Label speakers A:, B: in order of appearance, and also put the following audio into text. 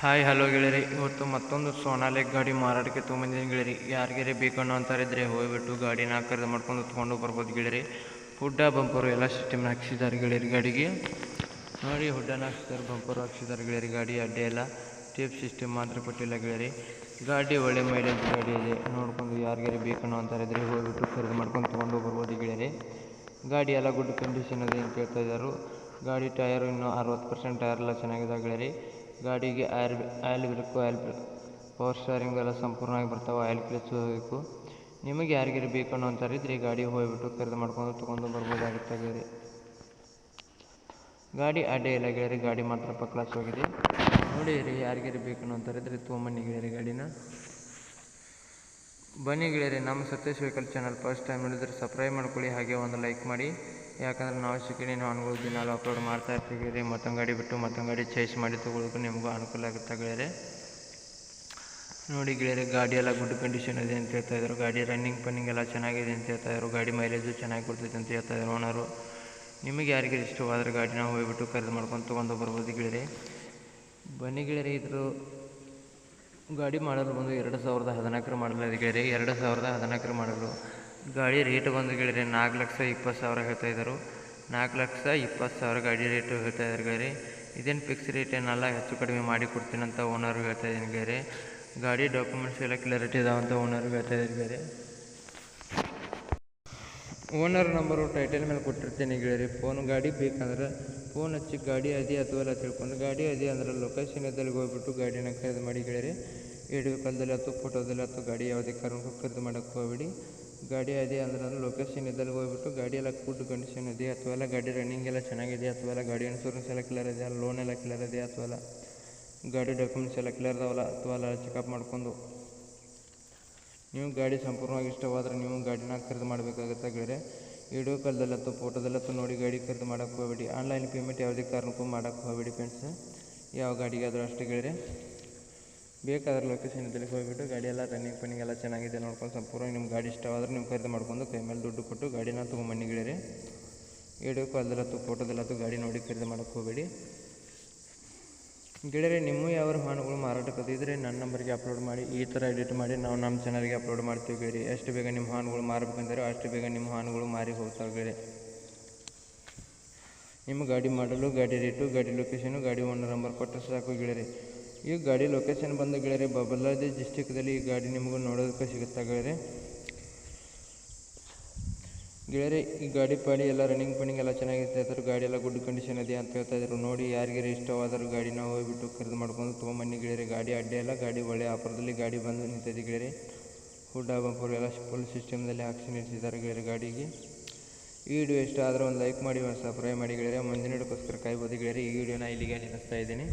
A: Hi hello ಗೆಳೆಯರಿ, ಇವತ್ತು ಮತ್ತೊಂದು ಸೋನಾಲಿಕ್ ಗಾಡಿ ಮಾರಾಟಕ್ಕೆ ತೊಗೊಂಬಂದಿದ್ದೀನಿ ಗೆಳೆಯರಿ. ಯಾರಿಗಾರಿ ಬೇಕನ್ನೋ ಅಂತಾರಿದ್ರೆ ಹೋಗ್ಬಿಟ್ಟು ಗಾಡಿನ ಖರೀದಿ ಮಾಡ್ಕೊಂಡು ತೊಗೊಂಡು ಬರ್ಬೋದು ಗೆಳೆಯರಿ. ಹುಡ್ಡ ಬಂಪರು ಎಲ್ಲ ಸಿಸ್ಟಮ್ನ ಹಾಕ್ಸಿದ್ದಾರೆ ಗೆಳೆಯರಿ. ಗಾಡಿಗೆ ನೋಡಿ, ಹುಡ್ಡನ ಹಾಕ್ಸಿದ್ದಾರೆ, ಬಂಪರು ಹಾಕ್ಸಿದ್ದಾರೆ ಗೆಳೆಯರಿ. ಗಾಡಿ ಅಡ್ಡೆ ಎಲ್ಲ ಟೇಪ್ ಸಿಸ್ಟಮ್ ಮಾತ್ರ ಕೊಟ್ಟಿಲ್ಲ ಗೆಳೆಯರಿ. ಗಾಡಿ ಒಳ್ಳೆ ಮೈಲೇಜ್ ಗಾಡಿ ಇದೆ. ನೋಡ್ಕೊಂಡು ಯಾರಿಗಾರಿ ಬೇಕನ್ನೋ ಅಂತಾರಿದ್ರೆ ಹೋಗ್ಬಿಟ್ಟು ಖರೀದಿ ಮಾಡ್ಕೊಂಡು ತೊಗೊಂಡು ಬರ್ಬೋದು ಗೆಳೆಯರಿ. ಗಾಡಿ ಎಲ್ಲ ಗುಡ್ ಕಂಡೀಷನ್ ಇದೆ ಅಂತ ಹೇಳ್ತಾ ಇದ್ದಾರೆ. ಗಾಡಿ ಟಯರು ಇನ್ನೂ 60% ಟಯರ್ ಎಲ್ಲ ಚೆನ್ನಾಗಿದೆ ಗೆಳೆಯರಿ. ಗಾಡಿಗೆ ಆಯಿಲ್ ಬೇಕು, ಪವರ್ ಸ್ಟಾರಿಂಗ್ ಎಲ್ಲ ಸಂಪೂರ್ಣವಾಗಿ ಬರ್ತಾವೆ. ಆಯಿಲ್ ಕ್ಲಚ್ ಹೋಗಬೇಕು. ನಿಮಗೆ ಯಾರಿಗಾರಿ ಬೇಕನ್ನೋ ಅಂತಾರಿದ್ರೆ ಗಾಡಿ ಹೋಗ್ಬಿಟ್ಟು ಖರೀದಿ ಮಾಡ್ಕೊಂಡು ತೊಗೊಂಡು ಬರ್ಬೋದಾಗುತ್ತೆ ಗೆಳೆಯರಿ. ಗಾಡಿ ಅಡ್ಡೆ ಇಲ್ಲ ಗೆಳೆಯರಿ, ಗಾಡಿ ಮಾತ್ರ ಕ್ಲಾಸ್ ಹೋಗಿದೆ. ನೋಡಿ ರೀ, ಯಾರಿಗಾರಿ ಬೇಕನ್ನೋ ಅಂತಾರಿದ್ರೆ ತೊಗೊಂಬನ್ನಿ ಗೆಳೆಯರಿ ಗಾಡಿನ. ಬನ್ನಿ ಗೆಳೆಯರಿ, ನಮ್ಮ Satish vehicle channel first time ನೋಡಿದ್ರೆ ಸಬ್ಸ್ಕ್ರೈಬ್ ಮಾಡ್ಕೊಳ್ಳಿ, ಹಾಗೆ ಒಂದು ಲೈಕ್ ಮಾಡಿ. ಯಾಕಂದರೆ ನಾವು ಸಿಕ್ಕಿನಿ ವಾಹನಗಳು ದಿನಾಲು ಅಪ್ಲೋಡ್ ಮಾಡ್ತಾ ಇರ್ತೀವಿ ಗೆಳೆಯರಿ. ಮತ್ತೊಂದು ಗಾಡಿ ಬಿಟ್ಟು ಮತ್ತೊಂದು ಗಾಡಿ ಚಾಯ್ಸ್ ಮಾಡಿ ತೊಗೊಳೋದು ನಿಮಗೂ ಅನುಕೂಲ ಆಗುತ್ತೆ ಗೆಳೆಯರಿ. ನೋಡಿ ಗೆಳೆಯರಿ, ಗಾಡಿ ಎಲ್ಲ ಗುಡ್ ಕಂಡೀಷನ್ ಇದೆ ಅಂತ ಹೇಳ್ತಾ ಇದ್ರು. ಗಾಡಿ ರನ್ನಿಂಗ್ ಎಲ್ಲ ಚೆನ್ನಾಗಿದೆ ಅಂತ ಹೇಳ್ತಾ ಇದ್ರು. ಗಾಡಿ ಮೈಲೇಜು ಚೆನ್ನಾಗಿ ಕೊಡ್ತೈತೆ ಅಂತ ಹೇಳ್ತಾ ಇದ್ರು ಓನರು. ನಿಮಗೆ ಯಾರಿಗೆ ಇಷ್ಟವಾದರೆ ಗಾಡಿನ ಹೋಗ್ಬಿಟ್ಟು ಖರೀದಿ ಮಾಡ್ಕೊಂಡು ತೊಗೊಂಡು ಬರ್ಬೋದು ಗೆಳೆಯರಿ. ಬನ್ನಿ ಗೆಳೆಯರಿ, ಇದ್ರ ಗಾಡಿ ಮಾಡಲು ಬಂದು 2014 ಮಾಡಲ್ ಇದೆ ಗೆಳೆಯರಿ. 2014 ಮಾಡಲು. ಗಾಡಿ ರೇಟ್ ಬಂದು ಗೆಳೆಯರಿ 4,20,000 ಹೇಳ್ತಾ ಇದ್ದರು. 4,20,000 ಗಾಡಿ ರೇಟು ಹೇಳ್ತಾ ಇದ್ದಾರೆ ಗೆಳೆಯರಿ. ಇದೇನು ಫಿಕ್ಸ್ ರೇಟ್ ಏನಲ್ಲ, ಹೆಚ್ಚು ಕಡಿಮೆ ಮಾಡಿ ಕೊಡ್ತೀನಿ ಅಂತ ಓನರು ಹೇಳ್ತಾ ಇದ್ದೀನಿ ಗೆಳೆಯರಿ. ಗಾಡಿ ಡಾಕ್ಯುಮೆಂಟ್ಸ್ ಎಲ್ಲ ಕ್ಲಿಯರಿಟಿ ಇದಾವಂತ ಓನರು ಹೇಳ್ತಾ ಇದ್ದಾರೆ ಗೆಳೆಯರಿ. ಓನರ್ ನಂಬರು ಟೈಟಲ್ ಮೇಲೆ ಕೊಟ್ಟಿರ್ತೀನಿ ಗೆಳೆಯರಿ. ಗಾಡಿ ಬೇಕಂದ್ರೆ ಫೋನ್ ಹಚ್ಚಿ ಗಾಡಿ ಅದೇ ಅಥವಾ ಎಲ್ಲ ತಿಳ್ಕೊಂಡು, ಗಾಡಿ ಅದೇ ಅಂದ್ರೆ ಲೊಕೇಶನ್ ಇದ್ದಲ್ಲಿ ಹೋಗ್ಬಿಟ್ಟು ಗಾಡಿನ ಖರೀದಿ ಮಾಡಿ ಗೆಳೆಯರಿ. ವಿಡಿಯೋ ಕಾಲ್ದಲ್ಲಿ ಅಥವಾ ಫೋಟೋದಲ್ಲಿ ಅಥವಾ ಗಾಡಿ ಯಾವುದೇ ಕಾರಣಕ್ಕೂ ಖರೀದಿ ಮಾಡೋಕ್ಕೆ ಹೋಗಬೇಡಿ. ಗಾಡಿ ಅದೇ ಅಂದ್ರೆ ಲೊಕೇಶನ್ ಇದ್ದಲ್ಲಿ ಹೋಗ್ಬಿಟ್ಟು ಗಾಡಿ ಎಲ್ಲ ಗುಡ್ ಕಂಡೀಷನ್ ಇದೆ ಅಥವಾ ಎಲ್ಲ ಗಾಡಿ ರನ್ನಿಂಗ್ ಎಲ್ಲ ಚೆನ್ನಾಗಿದೆ ಅಥವಾ ಎಲ್ಲ ಗಾಡಿ ಇನ್ಶೂರೆನ್ಸ್ ಎಲ್ಲ ಕ್ಲಿಯರ್ ಇದೆ, ಲೋನ್ ಎಲ್ಲ ಕ್ಲಿಯರ್ ಇದೆ ಅಥವಾ ಎಲ್ಲ ಗಾಡಿ ಡಾಕ್ಯುಮೆಂಟ್ಸ್ ಎಲ್ಲ ಕ್ಲಿಯರ್ ಇದಾವಲ್ಲ ಅಥವಾ ಎಲ್ಲ ಚೆಕಪ್ ಮಾಡ್ಕೊಂಡು ನೀವು ಗಾಡಿ ಸಂಪೂರ್ಣವಾಗಿ ಇಷ್ಟವಾದರೆ ನೀವು ಗಾಡಿನ ಖರೀದಿ ಮಾಡಬೇಕಾಗುತ್ತೆ ಗೆಳೆಯರೆ. ವಿಡಿಯೋ ಕಾಲ್ದಲ್ಲಿ ಅಥವಾ ಫೋಟೋದಲ್ಲಿ ಅಥವಾ ನೋಡಿ ಗಾಡಿ ಖರೀದಿ ಮಾಡೋಕ್ಕೆ ಹೋಗಬೇಡಿ. ಆನ್ಲೈನ್ ಪೇಮೆಂಟ್ ಯಾವುದೇ ಕಾರಣಕ್ಕೂ ಮಾಡೋಕ್ಕೆ ಹೋಗಬೇಡಿ ಫ್ರೆಂಡ್ಸ್, ಯಾವ ಗಾಡಿಗಾದರೂ ಅಷ್ಟೇ ಗೆಳೆಯರೆ. ಬೇಕಾದ್ರೆ ಲೊಕೇಶನ್ ಇದ್ದಲ್ಲಿ ಹೋಗಿಬಿಟ್ಟು ಗಾಡಿ ಎಲ್ಲ ರನ್ನಿಂಗ್ ಎಲ್ಲ ಚೆನ್ನಾಗಿದೆ ನೋಡ್ಕೊಂಡು ಸಂಪೂರ್ಣ ನಿಮ್ಮ ಗಾಡಿ ಇಷ್ಟವಾದರೆ ನೀವು ಖರೀದಿ ಮಾಡ್ಕೊಂಡು ಕೈ ಮೇಲೆ ದುಡ್ಡು ಕೊಟ್ಟು ಗಾಡಿನ ತೊಗೊಂಬನ್ನಿ ಗೆಳೆಯರೆ. ವಿಡಿಯೋ ಕಾಲ್ದಲ್ಲಿ ಅಥವಾ ಫೋಟೋದಲ್ಲಿ ಅಥವಾ ಗಾಡಿ ನೋಡಿ ಖರೀದಿ ಮಾಡೋಕ್ಕೆ ಹೋಗಬೇಡಿ ಗೆಳೆಯರೆ. ನಿಮ್ಮ ಯಾವ ವಾಹನಗಳು ಮಾರಾಟಕ್ಕಿದ್ರೆ ನನ್ನ ನಂಬರ್ಗೆ ಅಪ್ಲೋಡ್ ಮಾಡಿ, ಈ ಥರ ಎಡಿಟ್ ಮಾಡಿ ನಾವು ನಮ್ಮ ಚಾನಲ್ಗೆ ಅಪ್ಲೋಡ್ ಮಾಡ್ತೀವಿ ಗೆಳೆಯರಿ. ಎಷ್ಟು ಬೇಗ ನಿಮ್ಮ ವಾಹನಗಳು ಮಾರಬೇಕಂದ್ರೆ ಅಷ್ಟು ಬೇಗ ನಿಮ್ಮ ವಾಹನಗಳು ಮಾರಿ ಹೋಗ್ತಾವೆ ಗೆಳೆಯರೆ. ನಿಮ್ಮ ಗಾಡಿ ಮಾಡಲು, ಗಾಡಿ ರೇಟು, ಗಾಡಿ ಲೊಕೇಶನು, ಗಾಡಿ ಓನರ್ ನಂಬರ್ ಕೊಟ್ಟರೆ ಸಾಕು ಗೆಳೆಯರಿ. ಈ ಗಾಡಿ ಲೊಕೇಶನ್ ಬಂದ ಗೆಳೆಯರಿ ಬಳ್ಳಾರಿ ಡಿಸ್ಟಿಕ್ದಲ್ಲಿ ಈ ಗಾಡಿ ನಿಮಗೂ ನೋಡೋದಕ್ಕೆ ಸಿಗುತ್ತೆ ಗೆಳೆಯರೆ. ಈ ಗಾಡಿ ಪಾಡಿ ಎಲ್ಲ ರನ್ನಿಂಗ್ ಎಲ್ಲ ಚೆನ್ನಾಗಿರುತ್ತೆ ಇದ್ರು. ಗಾಡಿ ಎಲ್ಲ ಗುಡ್ ಕಂಡೀಷನ್ ಇದೆ ಅಂತ ಹೇಳ್ತಾ ಇದ್ರು. ನೋಡಿ, ಯಾರಿಗಾರು ಇಷ್ಟವಾದರೂ ಗಾಡಿನ ಹೋಗ್ಬಿಟ್ಟು ಖರೀದಿ ಮಾಡ್ಕೊಂಡು ತೊಗೊಂಬನ್ನಿ ಗೆಳೆಯರಿ. ಗಾಡಿ ಅಡ್ಡೆ ಎಲ್ಲ ಗಾಡಿ ಒಳ್ಳೆ ಆಫರ್ದಲ್ಲಿ ಗಾಡಿ ಬಂದು ನಿಂತಿದೆ ಗೆಳೆಯರಿ. ಹುಡ್ಡ ಬಂಪರು ಎಲ್ಲ ಫುಲ್ ಸಿಸ್ಟಮ್ದಲ್ಲಿ ಹಾಕ್ಸಿ ನಿಲ್ಲಿಸಿದ್ದಾರೆ ಗೆಳೆಯರಿ ಗಾಡಿಗೆ. ಈ ವಿಡಿಯೋ ಇಷ್ಟ ಆದರೆ ಒಂದು ಲೈಕ್ ಮಾಡಿ, ಒಂದು ಸಬ್ಸ್ಕ್ರೈಬ್ ಮಾಡಿ ಗೆಳೆಯರೆ. ಮುಂದಿನ ವಿಡಿಯೋಕ್ಕೋಸ್ಕರ ಕಾಯ್ಬೋದು ಗೆಳೆಯರಿ. ಈ ವಿಡಿಯೋನ ಇಲ್ಲಿಗೆ ನಿಲ್ಲಿಸ್ತಾ ಇದ್ದೀನಿ.